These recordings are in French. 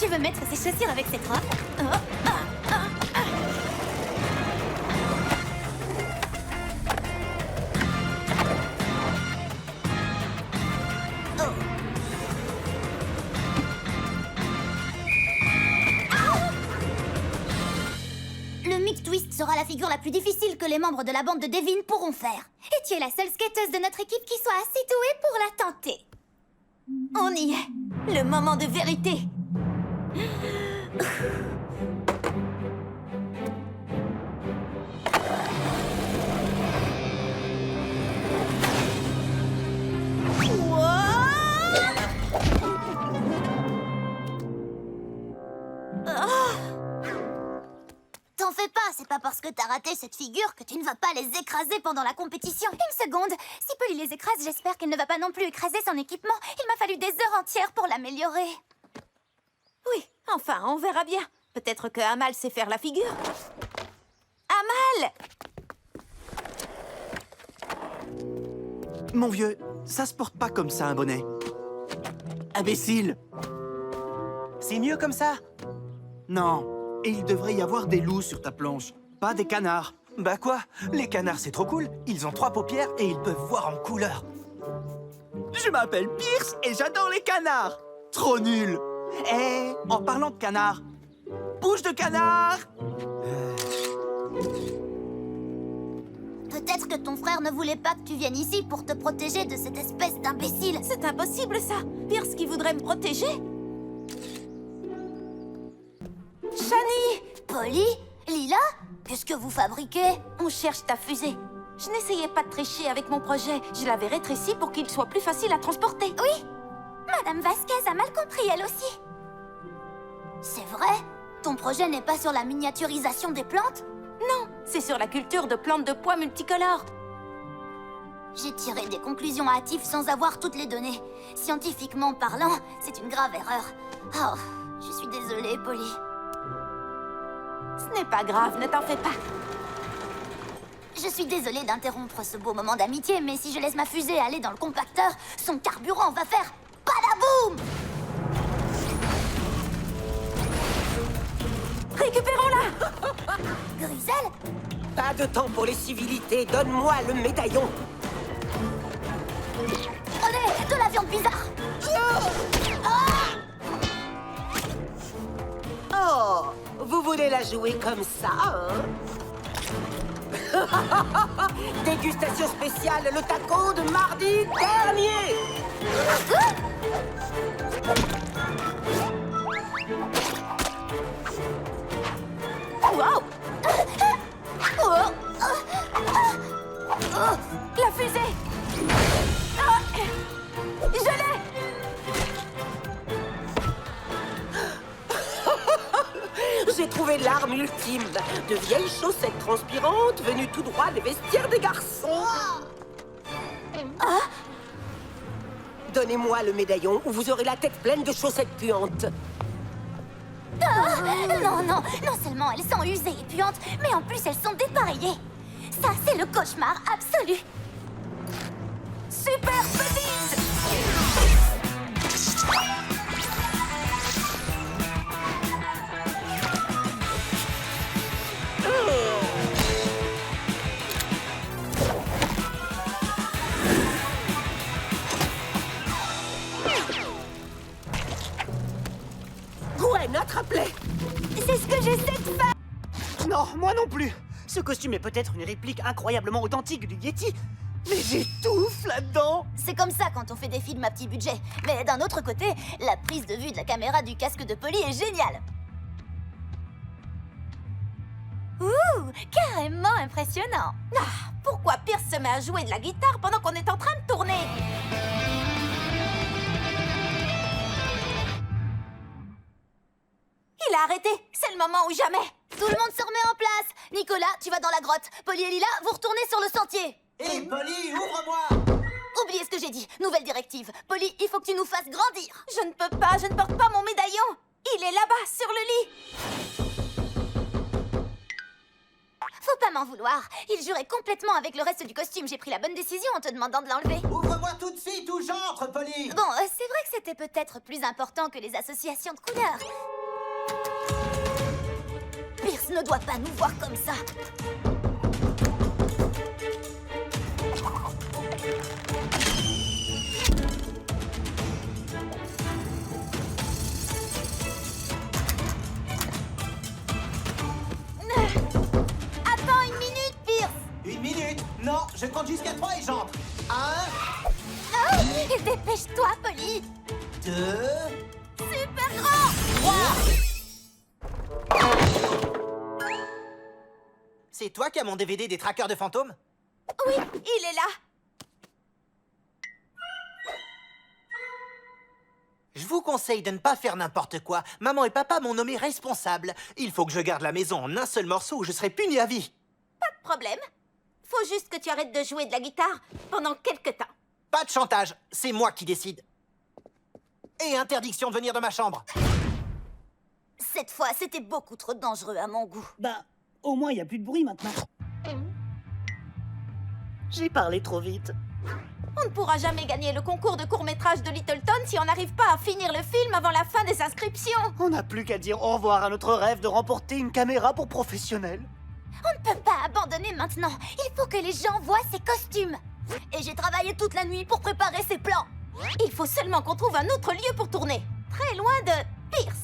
Tu veux mettre ses chaussures avec cette robe? Oh, ah, ah, ah. Oh. Le Mick Twist sera la figure la plus difficile que les membres de la bande de Devin pourront faire. Et tu es la seule skateuse de notre équipe qui soit assez douée pour la tenter. On y est. Le moment de vérité. T'en fais pas, c'est pas parce que t'as raté cette figure que tu ne vas pas les écraser pendant la compétition. Une seconde, si Polly les écrase, j'espère qu'elle ne va pas non plus écraser son équipement. Il m'a fallu des heures entières pour l'améliorer. Oui, enfin, on verra bien. Peut-être que Amal sait faire la figure. Amal! Mon vieux, ça se porte pas comme ça, un bonnet. Imbécile! C'est mieux comme ça? Non, et il devrait y avoir des loups sur ta planche, pas des canards. Bah quoi? Les canards, c'est trop cool. Ils ont 3 paupières et ils peuvent voir en couleur. Je m'appelle Pierce et j'adore les canards! Trop nul! Eh, en parlant de canards, bouge de canard! Peut-être que ton frère ne voulait pas que tu viennes ici pour te protéger de cette espèce d'imbécile. C'est impossible, ça. Pierce qui voudrait me protéger. Shani! Polly? Lila? Qu'est-ce que vous fabriquez? On cherche ta fusée. Je n'essayais pas de tricher avec mon projet. Je l'avais rétréci pour qu'il soit plus facile à transporter. Oui? Madame Vasquez a mal compris, elle aussi. C'est vrai? Ton projet n'est pas sur la miniaturisation des plantes? Non, c'est sur la culture de plantes de pois multicolores. J'ai tiré des conclusions hâtives sans avoir toutes les données. Scientifiquement parlant, c'est une grave erreur. Oh, je suis désolée, Polly. Ce n'est pas grave, ne t'en fais pas. Je suis désolée d'interrompre ce beau moment d'amitié, mais si je laisse ma fusée aller dans le compacteur, son carburant va faire badaboum! Récupérons-la! Grisel? Pas de temps pour les civilités, donne-moi le médaillon. Prenez de la viande bizarre! Oh, vous voulez la jouer comme ça, hein? Dégustation spéciale, le taco de mardi dernier. Wow! La fusée! Ah! Je l'ai! J'ai trouvé l'arme ultime, de vieilles chaussettes transpirantes venues tout droit des vestiaires des garçons. Donnez-moi le médaillon ou vous aurez la tête pleine de chaussettes puantes. Non, non, non seulement elles sont usées et puantes, mais en plus elles sont dépareillées. Ça, c'est le cauchemar absolu. Super petite! Gwen, attrape-les! C'est ce que j'essaie de faire. Non, moi non plus. Ce costume est peut-être une réplique incroyablement authentique du Yeti, mais j'étouffe là-dedans. C'est comme ça quand on fait des films à petit budget. Mais d'un autre côté, la prise de vue de la caméra du casque de Polly est géniale. Ouh, carrément impressionnant. Ah, pourquoi Pierce se met à jouer de la guitare pendant qu'on est en train de tourner? Il a arrêté. C'est le moment ou jamais. Tout le monde se remet en place. Nicolas, tu vas dans la grotte. Polly et Lila, vous retournez sur le sentier. Hé, Polly, ouvre-moi! Oubliez ce que j'ai dit. Nouvelle directive. Polly, il faut que tu nous fasses grandir. Je ne peux pas, je ne porte pas mon médaillon. Il est là-bas, sur le lit. Faut pas m'en vouloir. Il jurait complètement avec le reste du costume. J'ai pris la bonne décision en te demandant de l'enlever. Ouvre-moi tout de suite ou j'entre, Polly! Bon, c'est vrai que c'était peut-être plus important que les associations de couleurs. Pierce ne doit pas nous voir comme ça. Attends une minute, Pierce. Une minute. Non, je compte jusqu'à 3 et j'entre. 1, Oh, dépêche-toi, Polly. 2... Super grand. C'est toi qui as mon DVD des traqueurs de fantômes? Oui, il est là. Je vous conseille de ne pas faire n'importe quoi. Maman et papa m'ont nommé responsable. Il faut que je garde la maison en un seul morceau ou je serai puni à vie. Pas de problème. Faut juste que tu arrêtes de jouer de la guitare pendant quelque temps. Pas de chantage, c'est moi qui décide. Et interdiction de venir de ma chambre. Cette fois, c'était beaucoup trop dangereux à mon goût. Bah, au moins, il n'y a plus de bruit maintenant. J'ai parlé trop vite. On ne pourra jamais gagner le concours de court-métrage de Littleton si on n'arrive pas à finir le film avant la fin des inscriptions. On n'a plus qu'à dire au revoir à notre rêve de remporter une caméra pour professionnels. On ne peut pas abandonner maintenant. Il faut que les gens voient ces costumes. Et j'ai travaillé toute la nuit pour préparer ces plans. Il faut seulement qu'on trouve un autre lieu pour tourner. Très loin de Pierce.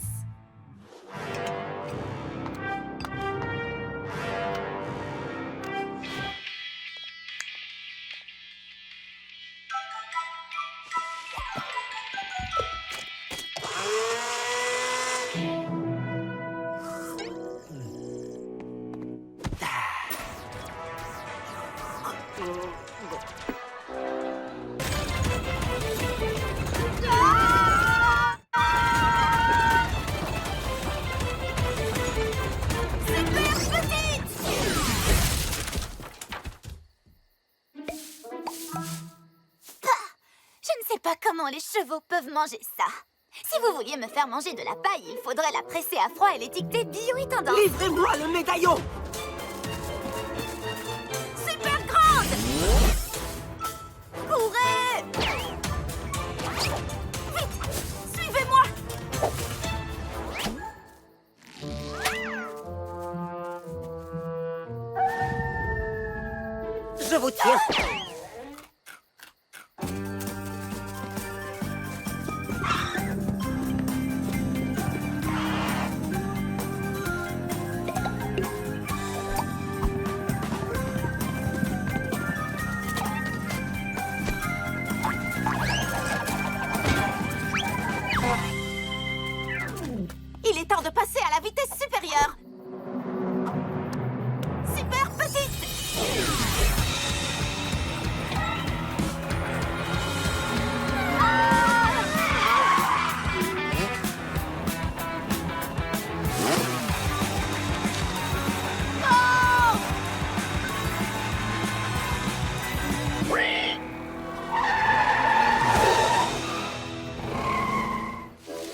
Je ne sais pas comment les chevaux peuvent manger ça. Si vous vouliez me faire manger de la paille, il faudrait la presser à froid et l'étiqueter bio et tendance. Livrez-moi le médaillon! Super grande! Courez! Vite! Suivez-moi! Je vous tiens! Il est temps de passer à la vitesse supérieure. Super petite!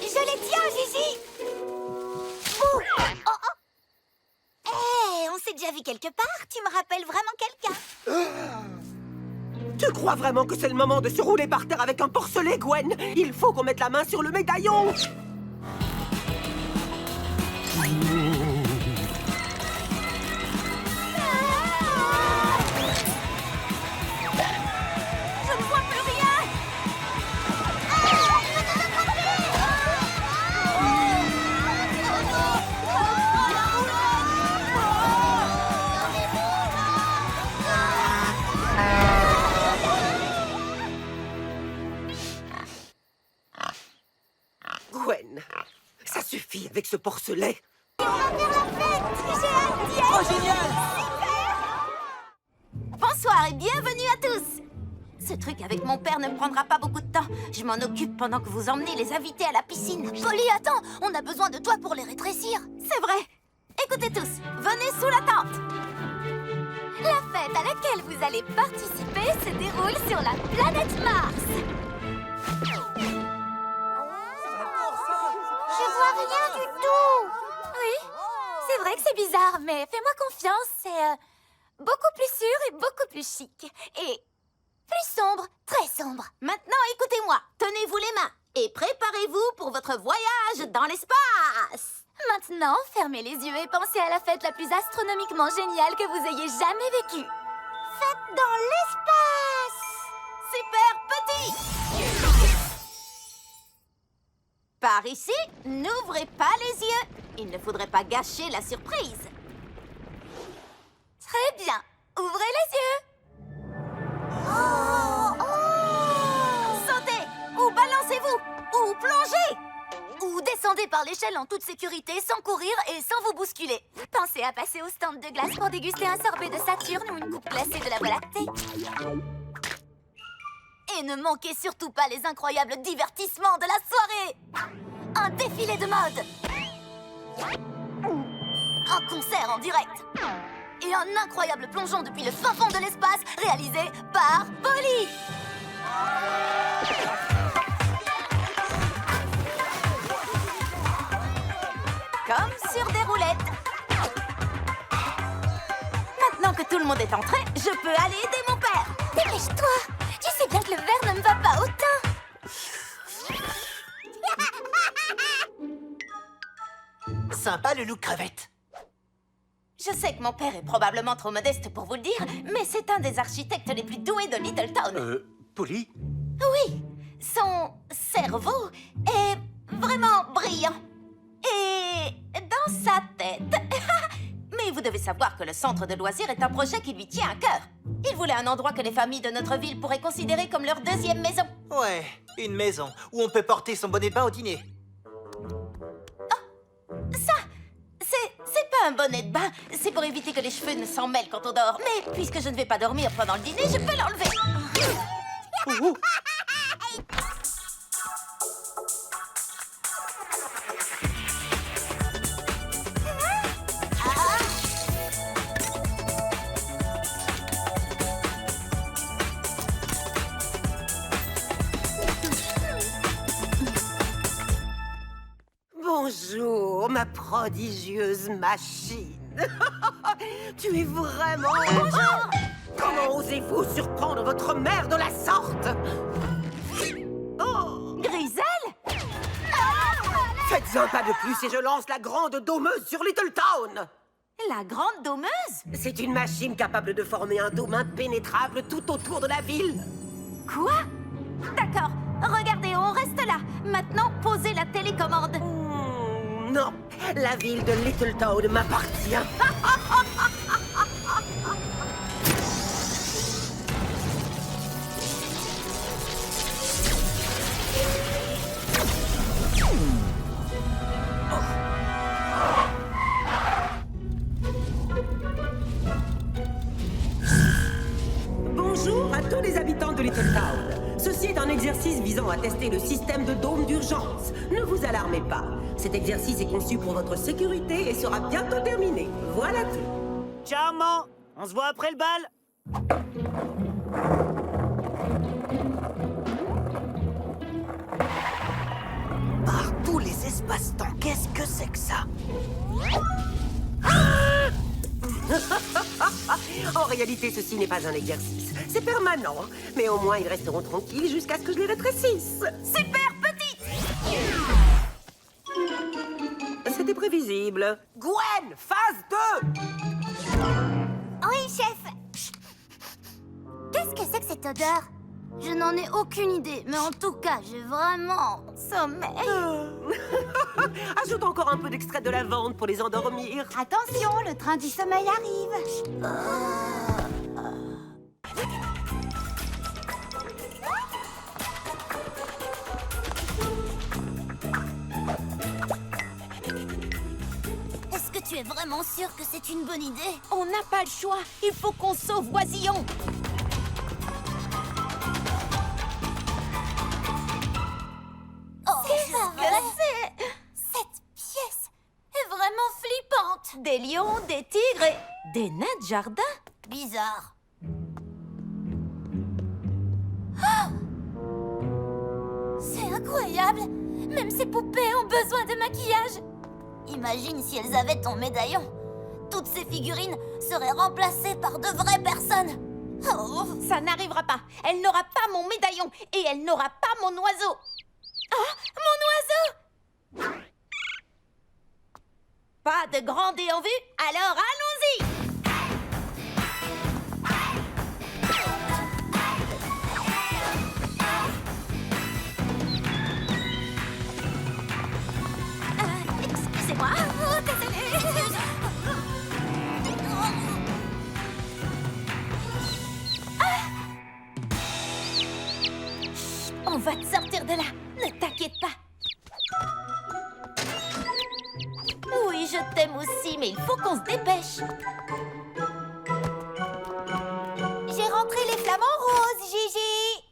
Je les tiens, Gigi! Oh, oh, oh. Hé, on s'est déjà vu quelque part? Tu me rappelles vraiment quelqu'un? Tu crois vraiment que c'est le moment de se rouler par terre avec un porcelet, Gwen? Il faut qu'on mette la main sur le médaillon! Je ne vois plus rien! Gwen, ça suffit avec ce porcelet. On va faire la fête! J'ai hâte d'y être! Oh, génial! Bonsoir et bienvenue à tous! Ce truc avec mon père ne prendra pas beaucoup de temps. Je m'en occupe pendant que vous emmenez les invités à la piscine. Polly, attends! On a besoin de toi pour les rétrécir! C'est vrai! Écoutez tous, venez sous la tente! La fête à laquelle vous allez participer se déroule sur la planète Mars! Je vois rien du tout! Oui, c'est vrai que c'est bizarre, mais fais-moi confiance, c'est beaucoup plus sûr et beaucoup plus chic. Et plus sombre, très sombre. Maintenant, écoutez-moi, tenez-vous les mains et préparez-vous pour votre voyage dans l'espace! Maintenant, fermez les yeux et pensez à la fête la plus astronomiquement géniale que vous ayez jamais vécue. Fête dans l'espace! Super petit! Par ici, n'ouvrez pas les yeux. Il ne faudrait pas gâcher la surprise. Très bien. Ouvrez les yeux. Sautez! Ou balancez-vous! Ou plongez! Ou descendez par l'échelle en toute sécurité, sans courir et sans vous bousculer. Pensez à passer au stand de glace pour déguster un sorbet de Saturne ou une coupe glacée de la Voie lactée. Et ne manquez surtout pas les incroyables divertissements de la soirée. Un défilé de mode. Un concert en direct. Et un incroyable plongeon depuis le fin fond de l'espace réalisé par Polly. Comme sur des roulettes. Maintenant que tout le monde est entré, je peux aller aider mon père. Dépêche-toi. Tu sais bien que le verre ne me va pas autant. Sympa le look crevette. Je sais que mon père est probablement trop modeste pour vous le dire, mais c'est un des architectes les plus doués de Littletown. Polly? Oui, son cerveau est vraiment brillant. Et dans sa tête... Mais vous devez savoir que le centre de loisirs est un projet qui lui tient à cœur. Il voulait un endroit que les familles de notre ville pourraient considérer comme leur deuxième maison. Ouais, une maison où on peut porter son bonnet de bain au dîner. C'est pas un bonnet de bain, c'est pour éviter que les cheveux ne s'en mêlent quand on dort. Mais puisque je ne vais pas dormir pendant le dîner, je peux l'enlever. Bonjour, ma prodigieuse machine. Tu es vraiment... Bonjour! Comment osez-vous surprendre votre mère de la sorte? Oh! Griselle? Faites un pas de plus et je lance la grande domeuse sur Littletown. La grande domeuse? C'est une machine capable de former un dôme impénétrable tout autour de la ville. Quoi? D'accord, regardez, on reste là. Maintenant, posez la télécommande. Non, la ville de Littletown m'appartient. Bonjour à tous les habitants de Littletown. Ceci est un exercice visant à tester le système de dôme d'urgence. Ne vous alarmez pas. Cet exercice est conçu pour votre sécurité et sera bientôt terminé. Voilà tout. Charmant! On se voit après le bal? Par tous les espaces-temps, qu'est-ce que c'est que ça? En réalité, ceci n'est pas un exercice. C'est permanent. Mais au moins, ils resteront tranquilles jusqu'à ce que je les rétrécisse. Super petite! C'était prévisible. Gwen, phase 2! Oui, chef. Qu'est-ce que c'est que cette odeur? Je n'en ai aucune idée, mais en tout cas, j'ai vraiment sommeil. Ajoute encore un peu d'extrait de lavande pour les endormir. Attention, le train du sommeil arrive. Est-ce que tu es vraiment sûr que c'est une bonne idée? On n'a pas le choix. Il faut qu'on sauve Oisillon. C'est vrai. Cette pièce est vraiment flippante. Des lions, des tigres et des nains de jardin. Bizarre. Ah! C'est incroyable. Même ces poupées ont besoin de maquillage. Imagine si elles avaient ton médaillon. Toutes ces figurines seraient remplacées par de vraies personnes. Oh. Ça n'arrivera pas. Elle n'aura pas mon médaillon et elle n'aura pas mon oiseau. Ah, mon oiseau! Pas de grand dé en vue? Alors allons-y! Excusez-moi. Oh, désolé. On va te sortir de là. Ne t'inquiète pas. Oui, je t'aime aussi, mais il faut qu'on se dépêche. J'ai rentré les flamants roses, Gigi.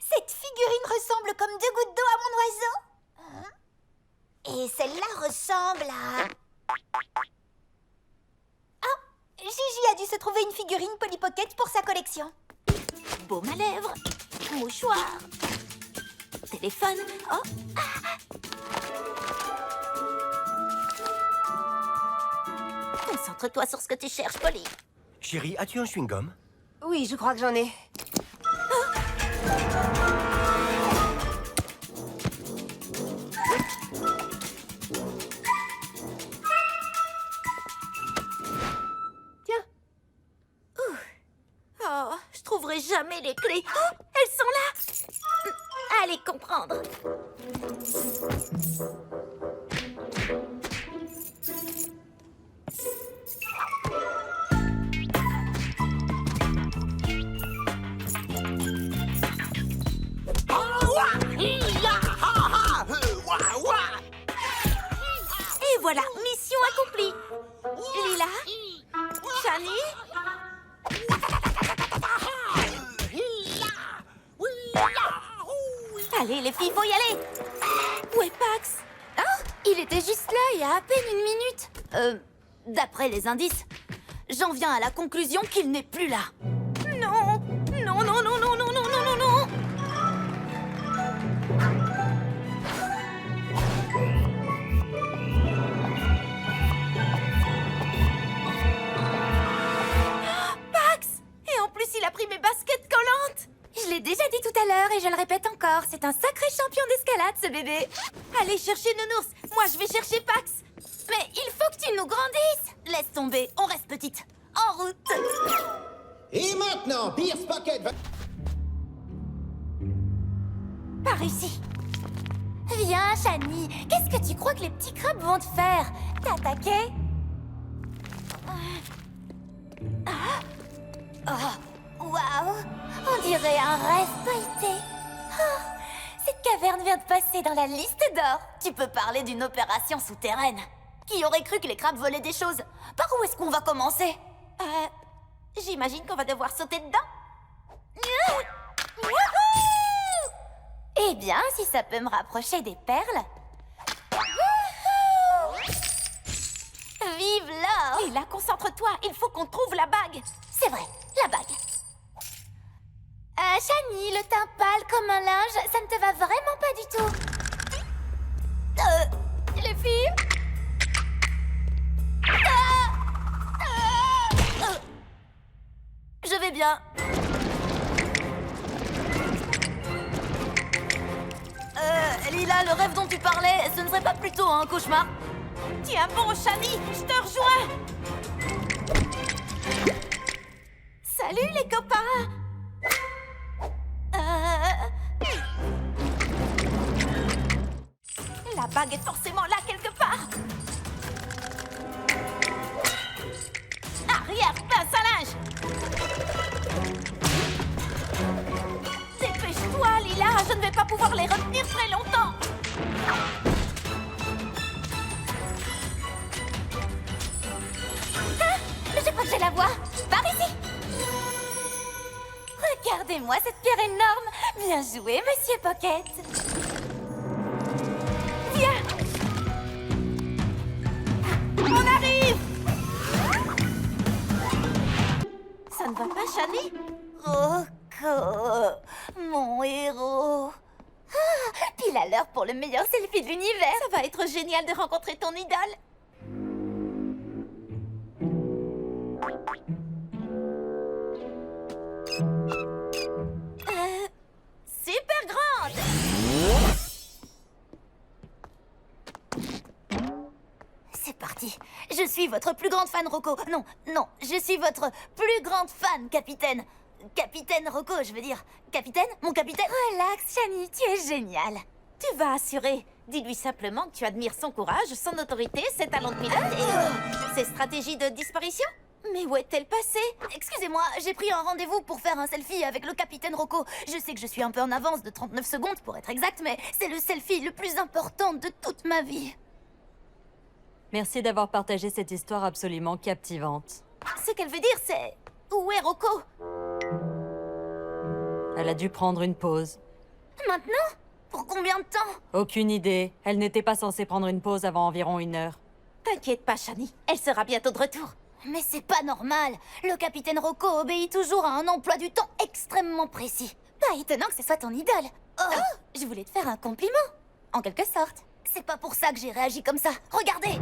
Cette figurine ressemble comme 2 gouttes d'eau à mon oiseau. Et celle-là ressemble à... Ah, Gigi a dû se trouver une figurine Polly Pocket pour sa collection. Baume à lèvres, mouchoir, téléphone. Oh, concentre-toi sur ce que tu cherches, Polly. Chérie, as-tu un chewing-gum? Oui, je crois que j'en ai. Oh, je trouverai jamais les clés. Oh, elles sont là. Allez comprendre. Et voilà, mission accomplie. Lila, Shani. Allez, les filles, faut y aller. Où est Pax? Ah, il était juste là il y a à peine une minute. D'après les indices, j'en viens à la conclusion qu'il n'est plus là. Non, non, non, non, non, non, non, non, non, non. Pax! Et en plus, il a pris mes baskets collantes. Je l'ai déjà dit tout à l'heure et je le répète encore, c'est un sacré champion d'escalade ce bébé. Allez chercher Nounours. Moi, je vais chercher Pax. Mais il faut que tu nous grandisses. Laisse tomber, on reste petite. En route. Et maintenant, Pierce Pocket va... Par ici. Viens, Shani. Qu'est-ce que tu crois que les petits crabes vont te faire? T'attaquer? Oh, waouh! On dirait un rêve feuilleté. Oh, cette caverne vient de passer dans la liste d'or. Tu peux parler d'une opération souterraine. Qui aurait cru que les crabes volaient des choses? Par où est-ce qu'on va commencer? J'imagine qu'on va devoir sauter dedans. Wouhou! Eh bien, si ça peut me rapprocher des perles. Wouhou! Vive l'or! Et là, concentre-toi. Il faut qu'on trouve la bague. C'est vrai, la bague. Shani, le teint pâle comme un linge, ça ne te va vraiment pas du tout. Les filles? Je vais bien. Lila, le rêve dont tu parlais, ce ne serait pas plutôt un cauchemar? Tiens bon, Shani, je te rejoins. Salut les copains. La bague est forcément là quelque part. Arrière, pince à linge. Dépêche-toi, Lila, je ne vais pas pouvoir les retenir très longtemps. Je crois que je la vois. Par ici. Regardez-moi cette pierre énorme. Bien joué, Monsieur Pocket. Viens. On arrive. Ça ne va pas, Shani? Rocco, mon héros. Pile à l'heure pour le meilleur selfie de l'univers. Ça va être génial de rencontrer ton idole. Super grande. C'est parti. Je suis votre plus grande fan, Rocco. Non, je suis votre plus grande fan, capitaine. Capitaine Rocco, je veux dire. Capitaine, mon capitaine. Relax, Shani, tu es génial. Tu vas assurer. Dis-lui simplement que tu admires son courage, son autorité, ses talents de pilote et ses stratégies de disparition. Mais où est-elle passée? Excusez-moi, j'ai pris un rendez-vous pour faire un selfie avec le capitaine Rocco. Je sais que je suis un peu en avance de 39 secondes pour être exact, mais c'est le selfie le plus important de toute ma vie. Merci d'avoir partagé cette histoire absolument captivante. Ce qu'elle veut dire, c'est... Où est Rocco? Elle a dû prendre une pause. Maintenant? Pour combien de temps? Aucune idée. Elle n'était pas censée prendre une pause avant environ 1 heure. T'inquiète pas, Shani. Elle sera bientôt de retour. Mais c'est pas normal. Le capitaine Rocco obéit toujours à un emploi du temps extrêmement précis. Pas étonnant que ce soit ton idole. Oh, je voulais te faire un compliment. En quelque sorte. C'est pas pour ça que j'ai réagi comme ça. Regardez!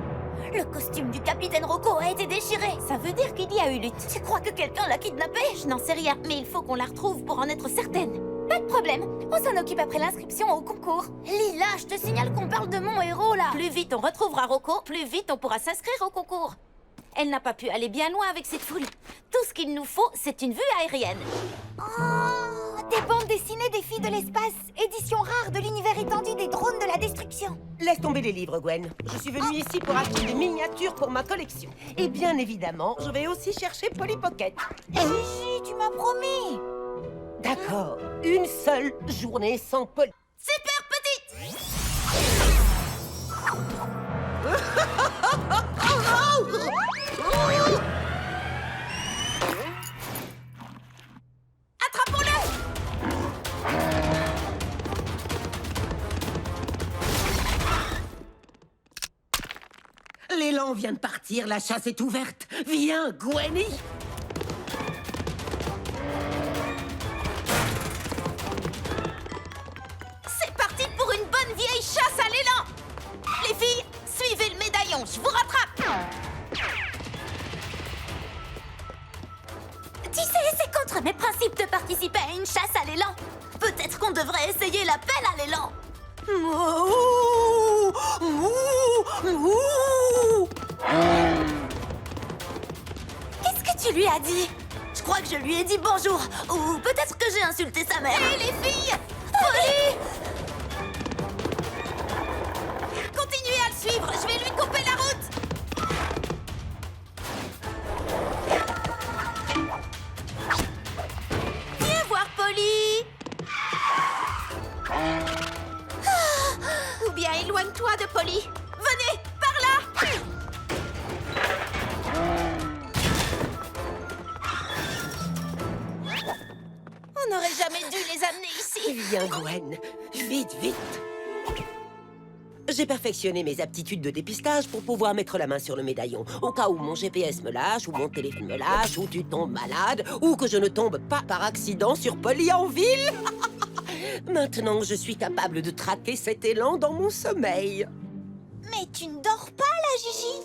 Le costume du capitaine Rocco a été déchiré. Ça veut dire qu'il y a eu lutte. Tu crois que quelqu'un l'a kidnappé? Je n'en sais rien, mais il faut qu'on la retrouve pour en être certaine. Pas de problème. On s'en occupe après l'inscription au concours. Lila, je te signale qu'on parle de mon héros, là. Plus vite on retrouvera Rocco, plus vite on pourra s'inscrire au concours. Elle n'a pas pu aller bien loin avec cette foule. Tout ce qu'il nous faut, c'est une vue aérienne. Oh, des bandes dessinées des filles de l'espace. Édition rare de l'univers étendu des drones de la destruction. Laisse tomber les livres, Gwen. Je suis venue ici pour acheter des miniatures pour ma collection. Et bien évidemment, je vais aussi chercher Polly Pocket. Gigi, tu m'as promis. D'accord, une seule journée sans Polly. Super petite! L'élan vient de partir, la chasse est ouverte. Viens, Gwenny! C'est parti pour une bonne vieille chasse à l'élan! Les filles, suivez le médaillon, je vous rattrape! Tu sais, c'est contre mes principes de participer à une chasse à l'élan. Peut-être qu'on devrait essayer la pelle à l'élan. Qu'est-ce que tu lui as dit? Je crois que je lui ai dit bonjour. Ou peut-être que j'ai insulté sa mère. Hé, les filles! Polly! Continuez à le suivre, je vais lui couper la route! Viens voir Polly! Ou bien éloigne-toi de Polly. Venez, par là! On n'aurait jamais dû les amener ici. Viens, Gwen. Vite, vite. J'ai perfectionné mes aptitudes de dépistage pour pouvoir mettre la main sur le médaillon. Au cas où mon GPS me lâche, ou mon téléphone me lâche, ou tu tombes malade, ou que je ne tombe pas par accident sur Polly en ville. Maintenant, je suis capable de traquer cet élan dans mon sommeil. Mais tu ne dors pas là, Gigi?